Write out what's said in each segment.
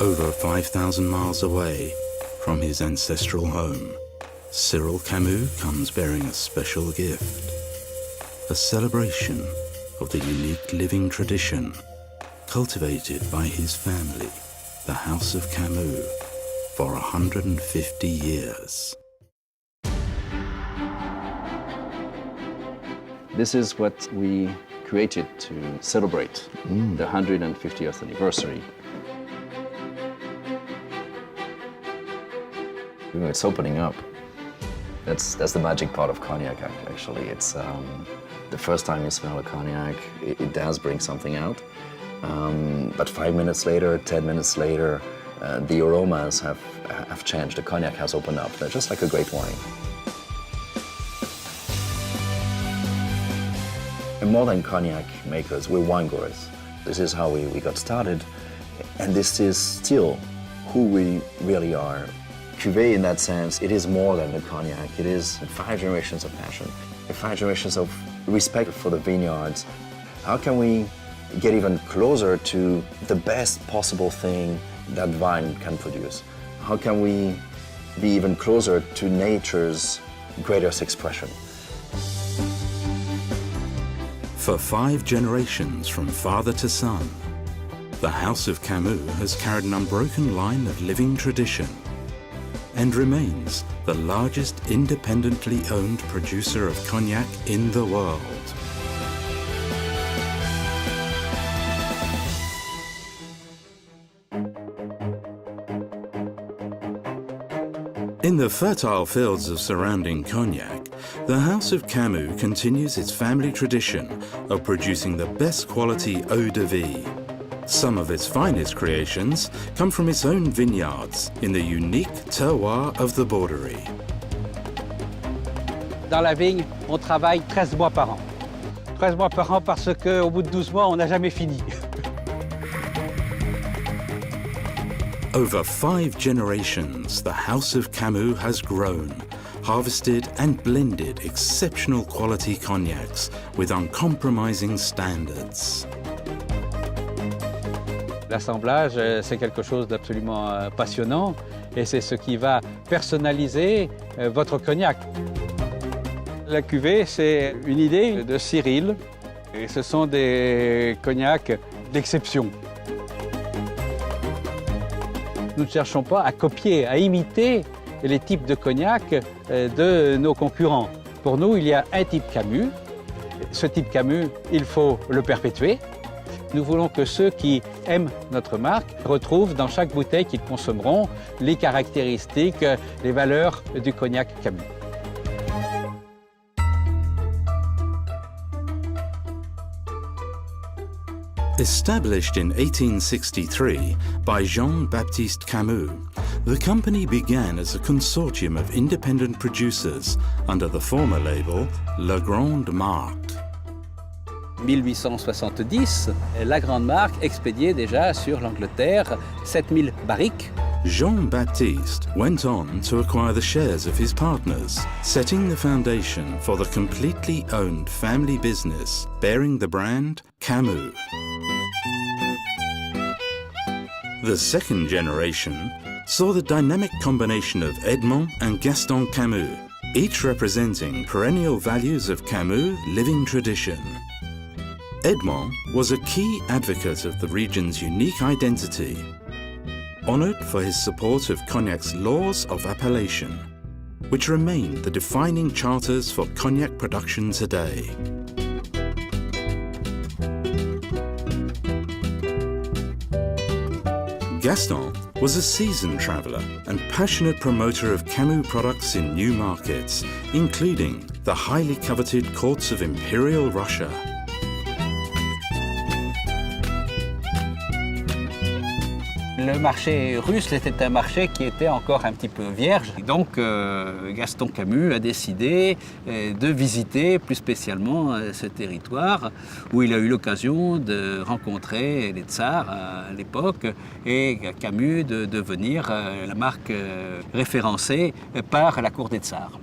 Over 5,000 miles away from his ancestral home, Cyril Camus comes bearing a special gift, a celebration of the unique living tradition cultivated by his family, the House of Camus, for 150 years. This is what we created to celebrate the 150th anniversary. You know, it's opening up. That's the magic part of cognac, actually. It's the first time you smell a cognac, it does bring something out. But 5 minutes later, 10 minutes later, the aromas have changed. The cognac has opened up. They're just like a great wine. And more than cognac makers, we're wine growers. This is how we got started, and this is still who we really are. Cuvée, in that sense, it is more than the cognac. It is 5 generations of passion, 5 generations of respect for the vineyards. How can we get even closer to the best possible thing that vine can produce? How can we be even closer to nature's greatest expression? For 5 generations from father to son, the House of Camus has carried an unbroken line of living tradition and remains the largest independently owned producer of cognac in the world. In the fertile fields of surrounding Cognac, the House of Camus continues its family tradition of producing the best quality eau de vie. Some of its finest creations come from its own vineyards in the unique terroir of the Borderies. Dans la vigne, on travaille 13 mois par an. 13 mois par an parce qu'au bout de 12 mois, on n'a jamais fini. Over 5 generations, the House of Camus has grown, harvested and blended exceptional quality cognacs with uncompromising standards. L'assemblage, c'est quelque chose d'absolument passionnant et c'est ce qui va personnaliser votre cognac. La cuvée, c'est une idée de Cyril et ce sont des cognacs d'exception. Nous ne cherchons pas à copier, à imiter les types de cognac de nos concurrents. Pour nous, il y a un type Camus. Ce type Camus, il faut le perpétuer. Nous voulons que ceux qui aiment notre marque retrouvent dans chaque bouteille qu'ils consommeront les caractéristiques, les valeurs du cognac Camus. Established in 1863 by Jean-Baptiste Camus, the company began as a consortium of independent producers under the former label La Grande Marque. 1870, la Grande Marque expédiait déjà sur l'Angleterre 7000 barriques. Jean-Baptiste went on to acquire the shares of his partners, setting the foundation for the completely owned family business bearing the brand Camus. The second generation saw the dynamic combination of Edmond and Gaston Camus, each representing perennial values of Camus' living tradition. Edmond was a key advocate of the region's unique identity, honoured for his support of Cognac's laws of appellation, which remain the defining charters for cognac production today. Gaston was a seasoned traveller and passionate promoter of Camus products in new markets, including the highly coveted courts of Imperial Russia. Le marché russe était un marché qui était encore un petit peu vierge. Donc Gaston Camus a décidé de visiter plus spécialement ce territoire où il a eu l'occasion de rencontrer les tsars à l'époque et Camus de devenir la marque référencée par la cour des tsars.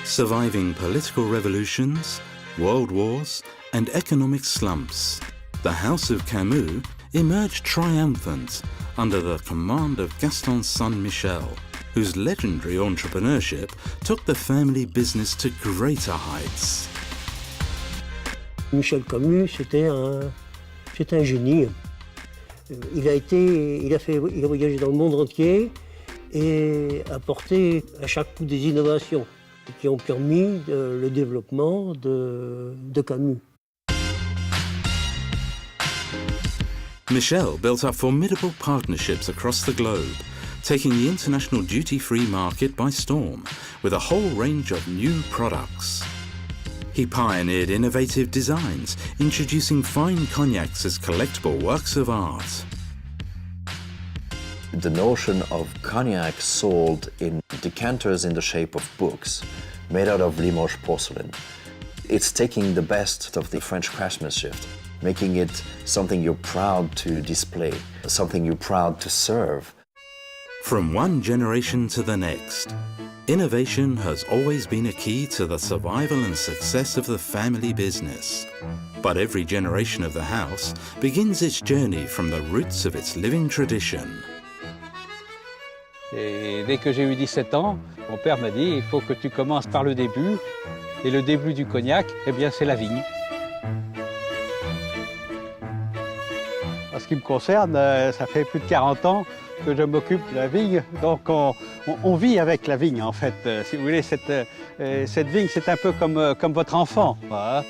Surviving political revolutions, world wars and economic slumps, the House of Camus emerged triumphant under the command of Gaston's son Michel, whose legendary entrepreneurship took the family business to greater heights. Michel Camus, c'était un génie. Il a voyagé dans le monde entier et apporté à chaque coup des innovations qui ont permis le développement de Camus. Michel built up formidable partnerships across the globe, taking the international duty-free market by storm with a whole range of new products. He pioneered innovative designs, introducing fine cognacs as collectible works of art. The notion of cognac sold in decanters in the shape of books, made out of Limoges porcelain. It's taking the best of the French craftsmanship, making it something you're proud to display, something you're proud to serve. From one generation to the next, innovation has always been a key to the survival and success of the family business. But every generation of the house begins its journey from the roots of its living tradition. Et dès que j'ai eu 17 ans, mon père m'a dit « il faut que tu commences par le début ». Et le début du cognac, eh bien, c'est la vigne. En ce qui me concerne, ça fait plus de 40 ans que je m'occupe de la vigne, donc on vit avec la vigne en fait. Si vous voulez, cette vigne, c'est un peu comme votre enfant. Voilà.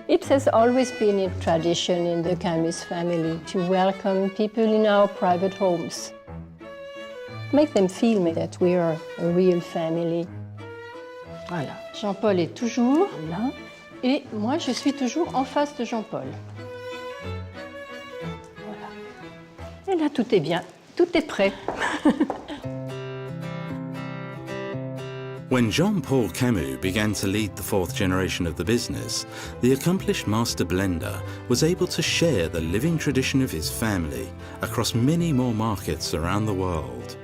It has always been a tradition in the Camus family to welcome people in our private homes. Make them feel that we are a real family. Voilà, Jean-Paul est toujours là et moi je suis toujours en face de Jean-Paul. Voilà. Et là tout est bien, tout est prêt. When Jean-Paul Camus began to lead the fourth generation of the business, the accomplished master blender was able to share the living tradition of his family across many more markets around the world.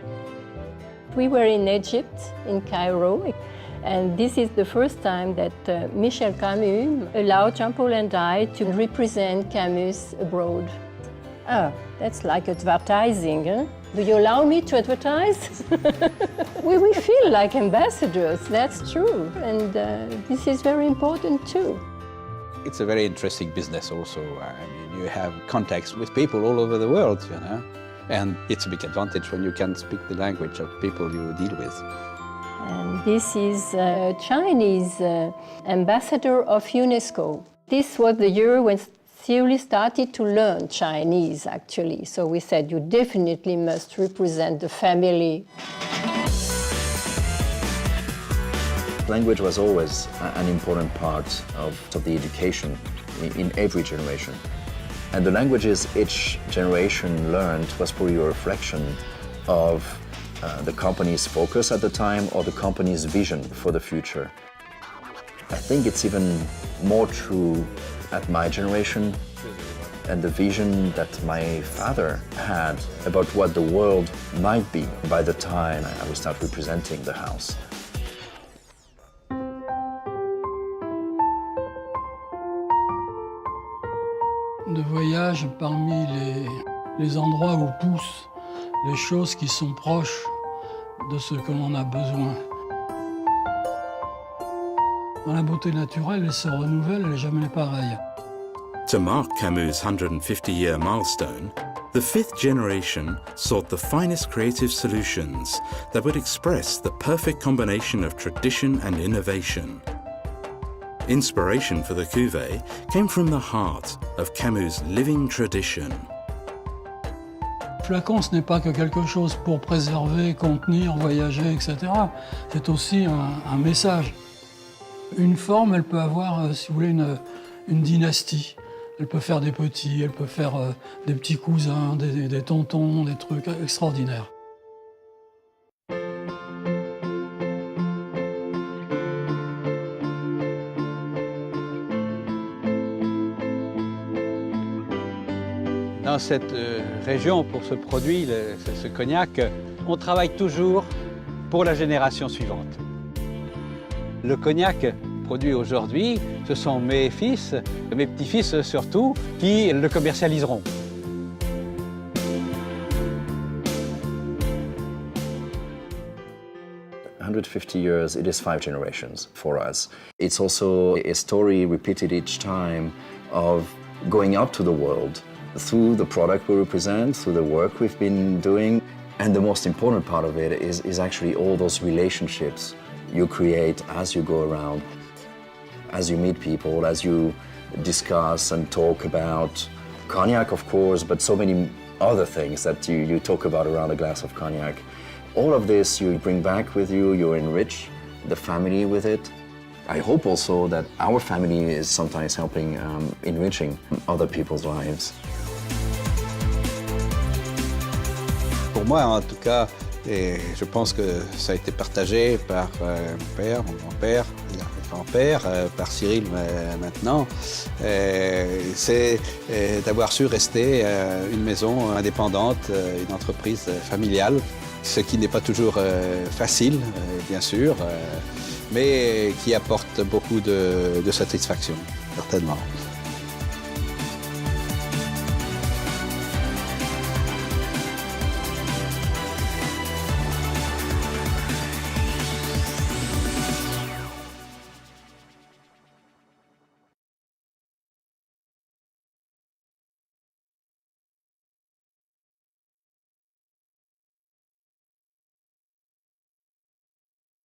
We were in Egypt, in Cairo, and this is the first time that Michel Camus allowed Jean-Paul and I to represent Camus abroad. Ah, that's like advertising, huh? Do you allow me to advertise? we feel like ambassadors, that's true, and this is very important too. It's a very interesting business also. I mean, you have contacts with people all over the world, you know, and it's a big advantage when you can speak the language of people you deal with. And this is a Chinese ambassador of UNESCO. This was the year when Thierry started to learn Chinese, actually. So we said, you definitely must represent the family. Language was always an important part of the education in every generation. And the languages each generation learned was probably a reflection of the company's focus at the time or the company's vision for the future. I think it's even more true at my generation and the vision that my father had about what the world might be by the time I would start representing the house. De voyage parmi les endroits où poussent les choses qui sont proches de ce que l'on a besoin. Dans la beauté naturelle, elle se renouvelle, elle n'est jamais pareille. To mark Camus' 150-year milestone, the fifth generation sought the finest creative solutions that would express the perfect combination of tradition and innovation. Inspiration for the cuvée came from the heart of Camus' living tradition. Le flacon, ce n'est pas que quelque chose pour préserver, contenir, voyager, etc. C'est aussi un message. Une forme, elle peut avoir, si vous voulez, une dynastie. Elle peut faire des petits, elle peut faire des petits cousins, des tontons, des trucs extraordinaires. Dans cette région, pour ce produit, ce cognac, on travaille toujours pour la génération suivante. Le cognac produit aujourd'hui, ce sont mes fils, mes petits-fils surtout, qui le commercialiseront. 150 years, it is 5 generations for us. It's also a story repeated each time of going out to the world through the product we represent, through the work we've been doing. And the most important part of it is actually all those relationships you create as you go around, as you meet people, as you discuss and talk about cognac, of course, but so many other things that you talk about around a glass of cognac. All of this you bring back with you, you enrich the family with it. I hope also that our family is sometimes helping enriching other people's lives. Pour moi, en tout cas, et je pense que ça a été partagé par mon père, mon grand-père, mon grand-père, par Cyril maintenant, c'est d'avoir su rester une maison indépendante, une entreprise familiale, ce qui n'est pas toujours facile, bien sûr, mais qui apporte beaucoup de satisfaction, certainement.